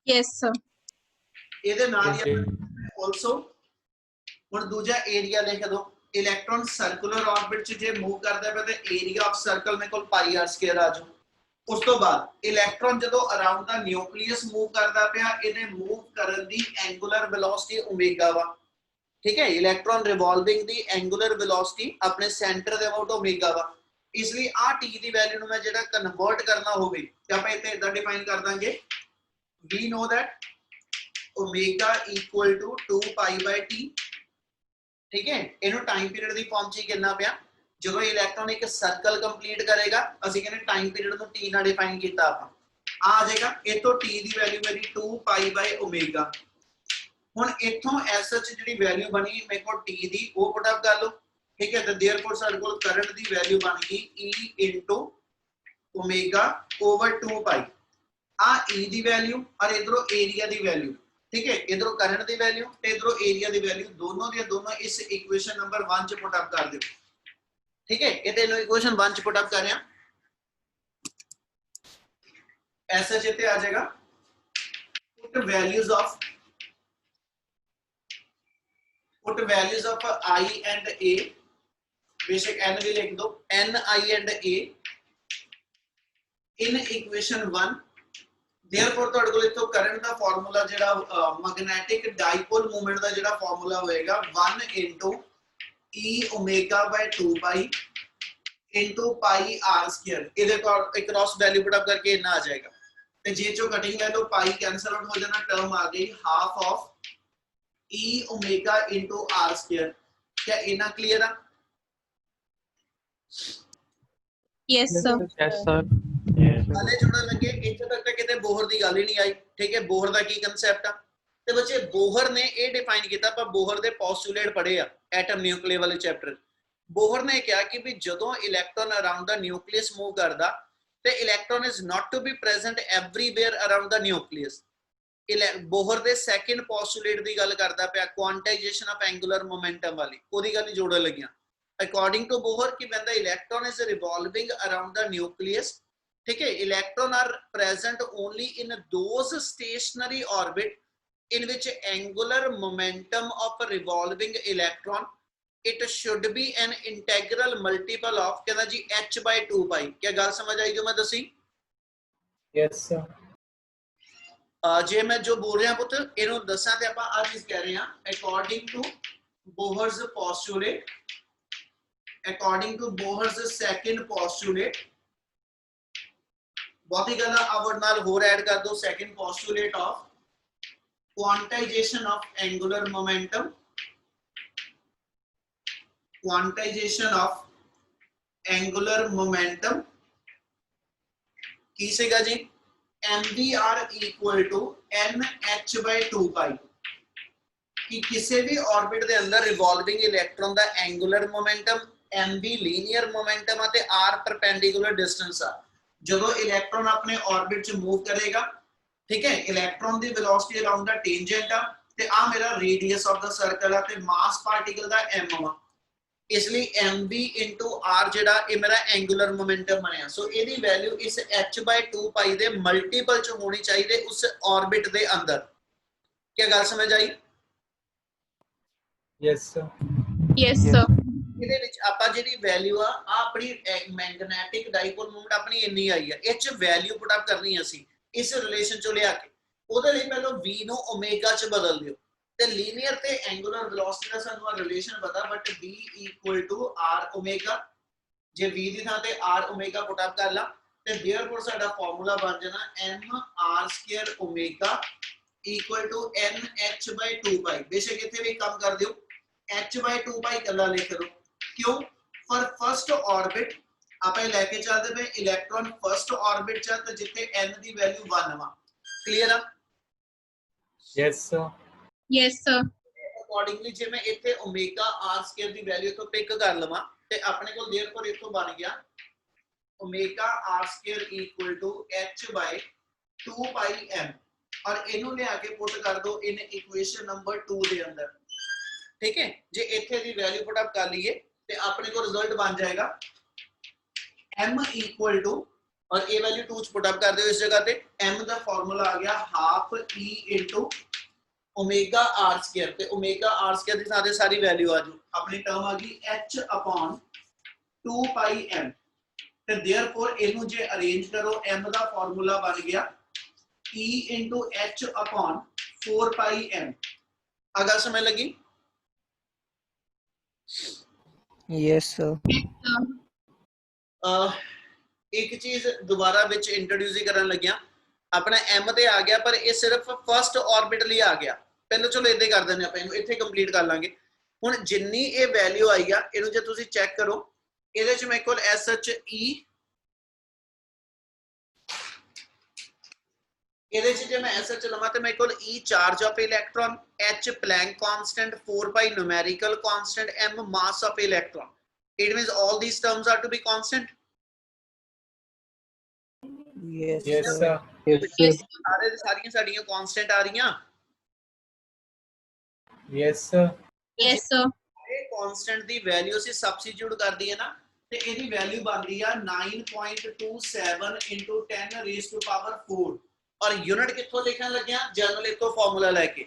Yes sir. ਇਹਦੇ ਨਾਲ ਹੀ ਆਲਸੋ ਹੁਣ ਦੂਜਾ ਏਰੀਆ ਲਿਖ ਦੋ। ਇਲੈਕਟ੍ਰੋਨ ਸਰਕੂਲਰ ਆਰਬਿਟ ਚ ਜੇ ਮੂਵ ਕਰਦਾ ਪਿਆ ਤੇ ਏਰੀਆ ਆਫ ਸਰਕਲ ਮੇਰੇ ਕੋਲ ਪਾਈ r ਸਕੁਅਰ ਆ ਜੂ। ਉਸ ਤੋਂ ਬਾਅਦ ਇਲੈਕਟ੍ਰੋਨ ਜਦੋਂ ਅਰਾਊਂਡ ਦਾ ਨਿਊਕਲੀਅਸ ਮੂਵ ਕਰਦਾ ਪਿਆ ਇਹਦੇ ਮੂਵ ਕਰਨ ਦੀ ਐਂਗੂਲਰ ਵੈਲੋਸਿਟੀ ਓਮੇਗਾ ਵਾ। ठीक है इलेक्ट्रॉन रिवॉल्विंग दी एंगुलर वेलोसिटी अपने सेंटर दे अबाउट ओमेगा वा। इसलिए आ t दी वैल्यू नु मैं जेड़ा कन्वर्ट करना होवे ते ਆਪਾਂ ਇੱਥੇ ਇਦਾਂ ਡਿਫਾਈਨ ਕਰ ਦਾਂਗੇ we know that omega equal to 2 pi by t ठीक है ਇਹਨੂੰ ਟਾਈਮ ਪੀਰੀਅਡ ਦੀ ਫਾਰਮ ਚ ਹੀ ਕਰਨਾ ਪਿਆ। ਜਦੋਂ ਇਲੈਕਟ੍ਰੋਨ ਇੱਕ ਸਰਕਲ ਕੰਪਲੀਟ ਕਰੇਗਾ ਅਸੀਂ ਕਹਿੰਦੇ ਟਾਈਮ ਪੀਰੀਅਡ ਨੂੰ t ਨਾਲ ਡਿਫਾਈਨ ਕੀਤਾ ਆਪਾਂ ਆ ਜਾਏਗਾ ਇਹ ਤੋਂ t ਦੀ ਵੈਲਿਊ ਮੇਰੀ 2 pi by omega। ਹੁਣ ਇੱਥੋਂ ਐਸਐਚ ਜਿਹੜੀ ਵੈਲਿਊ ਬਣੀ ਮੇਰੇ ਕੋਲ t ਦੀ ਉਹ ਪੁੱਟ ਅਪ ਕਰ ਲਓ ਠੀਕ ਹੈ ਤੇ देयरफॉर ਸਾਡੇ ਕੋਲ ਕਰੰਟ ਦੀ ਵੈਲਿਊ ਬਣ ਗਈ e ओमेगा ओवर 2 पाई आ e ਦੀ ਵੈਲਿਊ ਔਰ ਇਧਰੋਂ ਏਰੀਆ ਦੀ ਵੈਲਿਊ ਠੀਕ ਹੈ ਇਧਰੋਂ ਕਰੰਟ ਦੀ ਵੈਲਿਊ ਤੇ ਇਧਰੋਂ ਏਰੀਆ ਦੀ ਵੈਲਿਊ ਦੋਨੋਂ ਦੀਆਂ ਦੋਨੋਂ ਇਸ ਇਕੁਏਸ਼ਨ ਨੰਬਰ 1 ਚ ਪੁੱਟ ਅਪ ਕਰ ਦਿਓ ਠੀਕ ਹੈ ਇਹ ਤੇ ਇਕੁਏਸ਼ਨ 1 ਚ ਪੁੱਟ ਅਪ ਕਰ ਰਿਹਾ ਐਸਐਚ ਇੱਥੇ ਆ ਜਾਏਗਾ put values of put values of I and A बेशक n भी लिख दो n I and A in equation 1 therefore ਤੁਹਾਡੇ ਕੋਲ ਇਥੋਂ ਕਰੰਟ ਦਾ ਫਾਰਮੂਲਾ ਜਿਹੜਾ ਮੈਗਨੈਟਿਕ ਡਾਈਪੋਲ ਮੂਵਮੈਂਟ ਦਾ ਜਿਹੜਾ ਫਾਰਮੂਲਾ ਹੋਏਗਾ 1 into e omega by 2 pi into pi r square ਇਹਦੇ ਕੋਲ ਇੱਕ ਕ੍ਰਾਸ ਵੈਲਿਊ ਪੁੱਟ ਅਪ ਕਰਕੇ ਇੰਨਾ ਆ ਜਾਏਗਾ ਤੇ ਜੇ ਚੋਂ ਕਟਿੰਗ ਲੈ ਲਓ ਪਾਈ ਕੈਨਸਲ ਆਊਟ ਹੋ ਜਾਣਾ ਟਰਮ ਆ ਗਈ half of e omega into r square क्या इना क्लियर है? Yes sir. Yes, sir. Yes, sir. वाले जोड़न लगे इथे तक तो किते बोहर दी गल ही नहीं आई ठीक है बोहर दा की कांसेप्ट है ते बच्चे बोहर ने ये डिफाइन किया पर बोहर दे पोस्टुलेट पढ़े आ एटम न्यूक्लियर वाले चैप्टर बोहर ने कहा कि भी जदों electron around the nucleus move करदा ते electron is not to be present everywhere around the nucleus. Bohr दे सेकंड पोस्टुलेट दी गल करदा पिया क्वांटाइजेशन ऑफ एंगुलर मोमेंटम वाली ओदी गल जोड़न लगियां अकॉर्डिंग टू बोहर कि when the electron is revolving around the nucleus ठीक है electron are present only in those stationary orbit in which angular momentum of a revolving electron it should be an integral multiple of कहना जी h by 2 pi क्या गल समझ आई जो मैं दसी? Yes, sir. ਜੇ ਮੈਂ ਜੋ ਬੋਲ ਰਿਹਾ ਪੁੱਤ ਇਹਨੂੰ ਦੱਸਾਂ ਤੇ ਆਪਾਂ ਆ ਚੀਜ਼ ਕਹਿ ਰਹੇ ਹਾਂ according to Bohr's postulate according to Bohr's second postulate ਬਹੁਤੀ ਗੱਲ ਆਵਰ ਨਾਲ ਹੋਰ ਐਡ ਕਰ ਦੋ second postulate of quantization of angular momentum quantization of angular momentum ਕੀ ਸੀਗਾ ਜੀ mvr equal to nh by 2 pi कि किसी भी ऑर्बिट के अंदर रिवॉल्विंग इलेक्ट्रॉन का angular momentum mv linear momentum है r परपेंडिकुलर डिस्टेंस आ जो इलेक्ट्रॉन अपने ऑर्बिट च मूव करेगा ठीक है इलेक्ट्रॉन की वेलोसिटी अराउंड द टेंजेंट आ ਤੇ ਆ ਮੇਰਾ ਰੇਡੀਅਸ ਆਫ ਦਾ ਸਰਕਲ ਆ ਤੇ ਮਾਸ ਪਾਰਟੀਕਲ ਦਾ m ਵਾ, इसलिए mv into r ਜਿਹੜਾ ਇਹ ਮੇਰਾ ਐਂਗੂਲਰ ਮੋਮੈਂਟਮ ਬਣਿਆ। ਸੋ ਇਹਦੀ ਵੈਲਿਊ ਇਸ h/2 ਪਾਈ ਦੇ ਮਲਟੀਪਲ ਚ ਹੋਣੀ ਚਾਹੀਦੀ ਉਸ ਆਰਬਿਟ ਦੇ ਅੰਦਰ। ਕੀ ਗੱਲ ਸਮਝ ਆਈ? Yes, sir. Yes, sir. ਇਹਦੇ ਵਿੱਚ ਆਪਾਂ ਜਿਹੜੀ ਵੈਲਿਊ ਆ ਆਪਣੀ ਮੈਗਨੈਟਿਕ ਡਾਈਪੋਲ ਮੋਮੈਂਟ ਆਪਣੀ ਇੰਨੀ ਆਈ ਆ, ਇਹ ਚ ਵੈਲਿਊ ਪੁੱਟ ਅਪ ਕਰਨੀ ਅਸੀਂ ਇਸ ਰਿਲੇਸ਼ਨ ਚੋਂ ਲਿਆ ਕੇ। ਉਹਦੇ ਲਈ ਪਹਿਲਾਂ v ਨੂੰ ਓਮੇਗਾ ਚ ਬਦਲ ਦਿਓ ਤੇ ਲੀਨੀਅਰ ਤੇ ਐਂਗੂਲਰ ਵੈਲੋਸਿਟੀ ਦਾ ਸਾਨੂੰ ਰਿਲੇਸ਼ਨ ਪਤਾ, but v equal to r omega. ਜੇ v ਦੀ ਥਾਂ ਤੇ r ਓਮੇਗਾ ਪੁੱਟ ਅਪ ਕਰ ਲਾ ਤੇ देयरफॉर ਸਾਡਾ ਫਾਰਮੂਲਾ ਬਣ ਜਾਣਾ mr² omega equal to nh/2 ਪਾਈ। ਬੇਸ਼ੱਕ ਇੱਥੇ ਵੀ ਕੰਮ ਕਰ ਦਿਓ, h/2 ਪਾਈ ਕੱਲਾ ਲਿਖ ਲਓ। क्यों? फॉर फर्स्ट ऑर्बिट ਆਪਾਂ ਲੈ ਕੇ ਚੱਲਦੇ ਪਏ ਇਲੈਕਟ੍ਰੋਨ ਫਰਸਟ ਆਰਬਿਟ ਚ ਤੇ ਜਿੱਥੇ n ਦੀ ਵੈਲਿਊ 1 ਵਾ। ਕਲੀਅਰ ਆ? Yes, sir. Yes, sir. Accordingly ਜੇ ਮੈਂ ਇੱਥੇ ਓਮੇਗਾ r² ਦੀ ਵੈਲਿਊ ਤੋਂ ਪਿਕ ਕਰ ਲਵਾਂ ਤੇ ਆਪਣੇ ਕੋਲ देयरफॉर ਇੱਥੋਂ ਬਣ ਗਿਆ omega r² equal to h/2 pi m ਔਰ ਇਹਨੂੰ ਲਿਆ ਕੇ ਪੁੱਟ ਕਰ ਦੋ ਇਨ ਇਕੁਏਸ਼ਨ ਨੰਬਰ 2 ਦੇ ਅੰਦਰ। ਠੀਕ ਹੈ, ਜੇ ਇੱਥੇ ਦੀ ਵੈਲਿਊ ਪੁੱਟ ਅਪ ਕਰ ਲਈਏ ਤੇ ਆਪਣੇ ਕੋਲ ਰਿਜ਼ਲਟ ਬਣ ਜਾਏਗਾ m ਇਕੁਅਲ ਟੂ और a वैल्यू 2 च पुट अप कर दियो इस जगह पे m ਦਾ ਫਾਰਮੂਲਾ ਆ ਗਿਆ half e into omega r square ਤੇ ਓਮੇਗਾ r ਸਕੁਅਰ ਦੀ ਥਾਂ ਤੇ ਸਾਰੀ ਵੈਲਿਊ ਆ ਜੂ ਆਪਣੀ ਟਰਮ ਆ ਗਈ h ਅਪਨ 2 ਪਾਈ m ਤੇ देयरफॉर ਇਹਨੂੰ ਜੇ ਅਰੇਂਜ ਕਰੋ m ਦਾ ਫਾਰਮੂਲਾ ਬਣ ਗਿਆ e ਇਨਟੂ h ਅਪਨ 4 ਪਾਈ m। ਅਗਰ ਸਮਝ ਲੱਗੀ? Yes, sir. एक चीज दोबारा विच इंट्रोड्यूस ही करन लग्या अपना m ते आ गया पर ये सिर्फ फर्स्ट ऑर्बिट ਲਈ आ गया। पहले चलो इदां कर देने ਆਪਾਂ ਇਹਨੂੰ ਇੱਥੇ ਕੰਪਲੀਟ ਕਰ ਲਾਂਗੇ। ਹੁਣ ਜਿੰਨੀ ਇਹ ਵੈਲਿਊ ਆਈ ਆ ਇਹਨੂੰ ਜੇ ਤੁਸੀਂ ਚੈੱਕ ਕਰੋ ਇਹਦੇ ਚ ਮੇਰੇ ਕੋਲ SHE ਇਹਦੇ ਚ ਜੇ ਮੈਂ SH ਲਵਾਂ ਤੇ ਮੇਰੇ ਕੋਲ E charge of electron, H Planck constant, 4 pi numerical constant, M mass of electron. It means all these terms are to be constant. Yes, Yes, sir. sir. Yes, sir. ਸਾਰੇ ਦੇ ਸਾਰੀਆਂ ਸਾਡੀਆਂ ਕਾਂਸਟੈਂਟ ਆ ਰਹੀਆਂ। Yes, sir. Yes, sir. ਇਹ ਕਾਂਸਟੈਂਟ ਦੀ ਵੈਲਿਊ ਅਸੀਂ ਸਬਸਟੀਟਿਊਟ ਕਰ ਦਈਏ ਨਾ ਤੇ ਇਹਦੀ ਵੈਲਿਊ ਬਣਦੀ ਆ 9.27 into 10 raised to power 4 ਔਰ ਯੂਨਿਟ ਕਿੱਥੋਂ ਲਿਖਣ ਲੱਗਿਆ? ਜਨਰਲ ਤੋਂ ਫਾਰਮੂਲਾ ਲੈ ਕੇ।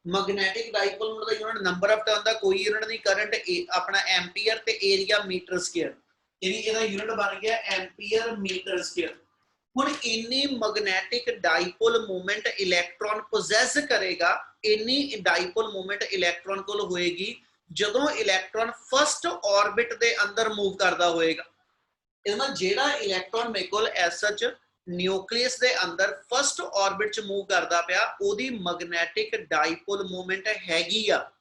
ਮੈਗਨੈਟਿਕ ਡਾਈਪੋਲ ਮੋਮੈਂਟ ਦਾ ਯੂਨਿਟ ਨੰਬਰ ਆਫ ਟਰਨ ਦਾ ਕੋਈ ਯੂਨਿਟ ਨਹੀਂ, ਕਰੰਟ ਆਪਣਾ ਐਂਪੀਅਰ ਤੇ ਏਰੀਆ ਮੀਟਰ ਸਕੁਅਰ। ਇਹਦਾ ਯੂਨਿਟ ਬਣ ਗਿਆ ਐਂਪੀਅਰ ਮੀਟਰ ਸਕੁਅਰ। ਹੁਣ ਇੰਨੀ magnetic dipole movement electron possess ਕਰੇਗਾ, ਇੰਨੀ ਡਾਈਪੋਲ ਮੂਵਮੈਂਟ ਇਲੈਕਟ੍ਰੋਨ ਕੋਲ ਹੋਏਗੀ ਜਦੋਂ ਇਲੈਕਟ੍ਰੋਨ ਫਸਟ ਆਰਬਿਟ ਦੇ ਅੰਦਰ ਮੂਵ ਕਰਦਾ ਹੋਏਗਾ। ਇਹਦਾ ਮਤਲਬ ਜਿਹੜਾ ਇਲੈਕਟ੍ਰੋਨ ਮੇਰੇ ਕੋਲ ਐਸਐਚ ਨਿਊਕਲੀਅਸ ਦੇ ਅੰਦਰ ਫਸਟ ਆਰਬਿਟ ਚ ਮੂਵ ਕਰਦਾ ਪਿਆ ਉਹਦੀ ਮੈਗਨੈਟਿਕ ਡਾਈਪੋਲ ਮੂਵਮੈਂਟ ਹੈਗੀ ਆ,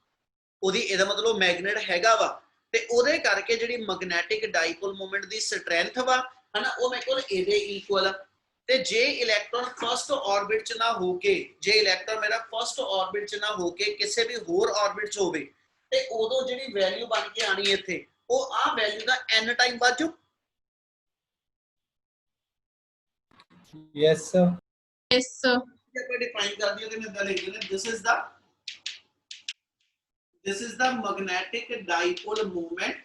ਉਹਦੀ ਇਹਦਾ ਮਤਲਬ ਮੈਗਨੇਟ ਹੈਗਾ ਵਾ ਤੇ ਉਹਦੇ ਕਰਕੇ ਜਿਹੜੀ ਮੈਗਨੈਟਿਕ ਡਾਈਪੋਲ ਮੂਵਮੈਂਟ ਦੀ ਸਟਰੈਂਥ ਵਾ ਹਨਾ ਉਹ ਮੇਰੇ ਕੋਲ ਇਹਦੇ ਇਕੁਅਲ। ਤੇ ਜੇ ਇਲੈਕਟ੍ਰੋਨ ਫਸਟ ਆਰਬਿਟ ਚ ਨਾ ਹੋ ਕੇ, ਜੇ ਇਲੈਕਟ੍ਰੋਨ ਮੇਰਾ ਫਸਟ ਆਰਬਿਟ ਚ ਨਾ ਹੋ ਕੇ ਕਿਸੇ ਵੀ ਹੋਰ ਆਰਬਿਟ ਚ ਹੋਵੇ ਤੇ ਉਦੋਂ ਜਿਹੜੀ ਵੈਲਿਊ ਬਣ ਕੇ ਆਣੀ ਇੱਥੇ ਉਹ ਆ ਵੈਲਿਊ ਦਾ n ਟਾਈਮ ਵੱਧ ਜੂ। Yes, sir. Yes, sir. ਆਪਾਂ ਡਿਫਾਈਨ ਕਰ ਦਿਓ ਤੇ ਮੈਂ ਇਦਾਂ ਲਿਖ ਦਿੰਦਾ this is the magnetic dipole moment.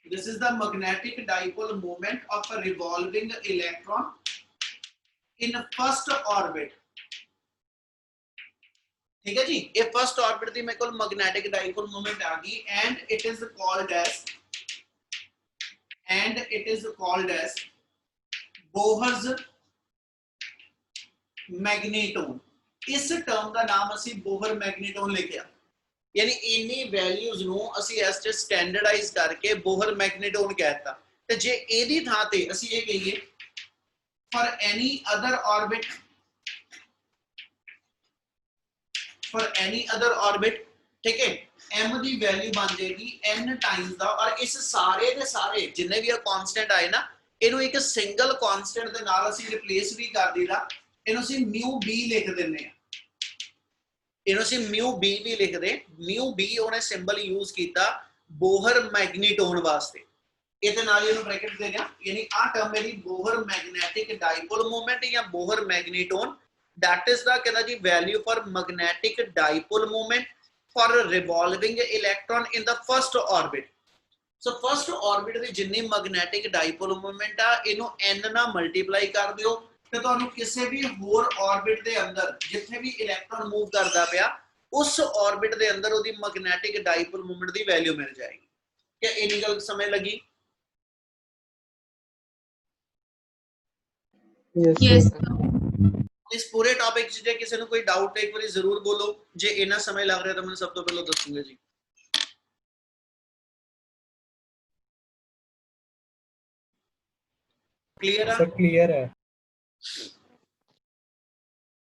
This is the magnetic dipole moment of a revolving electron in first orbit. ठीक है जी, ये फर्स्ट ऑर्बिट दी मेरे को मैग्नेटिक डाइपोल मोमेंट आ गई and it is called as Bohr's magneton. इस टर्म का नाम ਅਸੀਂ बोहर मैग्नेटोन लिखिया, यानी इन्नी वैल्यूज ਨੂੰ ਅਸੀਂ ਇਸ ਤੇ ਸਟੈਂਡਰਡਾਈਜ਼ ਕਰਕੇ बोहर मैग्नेटोन कहता। ਤੇ ਜੇ ਇਹਦੀ ਥਾਂ ਤੇ ਅਸੀਂ ਇਹ ਕਹੀਏ for any other orbit, ठीक है, m ਦੀ ਵੈਲਿਊ ਬਣ ਜਾਏਗੀ n ਟਾਈਮਸ ਦਾ ਔਰ ਇਸ ਸਾਰੇ ਦੇ ਸਾਰੇ ਜਿੰਨੇ ਵੀ ਆ ਕਾਂਸਟੈਂਟ ਆਏ ਨਾ ਇਹਨੂੰ ਇੱਕ ਸਿੰਗਲ ਕਾਂਸਟੈਂਟ ਦੇ ਨਾਲ ਅਸੀਂ ਰਿਪਲੇਸ ਵੀ ਕਰ ਦਈਦਾ। ਇਹਨੂੰ ਅਸੀਂ ਮਿਊ b ਲਿਖ ਦਿੰਨੇ ਆ, ਇਹਨੂੰ ਅਸੀਂ ਮਿਊ b ਵੀ ਲਿਖਦੇ। ਮਿਊ b ਉਹਨੇ ਸਿੰਬਲ ਯੂਜ਼ ਕੀਤਾ ਬੋਹਰ ਮੈਗਨੀਟੋਨ ਵਾਸਤੇ, ਇਹਦੇ ਨਾਲ ਇਹਨੂੰ ਬ੍ਰੈਕਟ ਦੇ ਦਿਆਂ, ਯਾਨੀ ਆ ਟਰਮ ਮੇਰੀ ਬੋਹਰ ਮੈਗਨੈਟਿਕ ਡਾਈਪੋਲ ਮੂਵਮੈਂਟ ਜਾਂ ਬੋਹਰ ਮੈਗਨੀਟੋਨ that is the कहना जी value for magnetic dipole moment for revolving electron in the first orbit. So first orbit ਦੀ ਜਿੰਨੀ magnetic dipole moment ਆ ਇਹਨੂੰ n ਨਾਲ multiply ਕਰ ਦਿਓ ਤੇ ਤੁਹਾਨੂੰ ਕਿਸੇ ਵੀ ਹੋਰ orbit ਦੇ ਅੰਦਰ ਜਿੱਥੇ ਵੀ electron move ਕਰਦਾ ਪਿਆ ਉਸ orbit ਦੇ ਅੰਦਰ ਉਹਦੀ magnetic dipole moment ਦੀ value ਮਿਲ ਜਾਏਗੀ। क्या ਇੰਨੀ ਗੱਲ ਸਮਝ ਲੱਗੀ? Yes. इस पूरे टॉपिक जे किसी को कोई डाउट एक बार जरूर बोलो जे इना समय लग रहा है तो मैं सब तो पहले दसूंगा जी। क्लियर है? सर क्लियर है।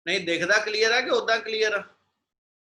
नहीं देखदा क्लियर है कि ओदा क्लियर है?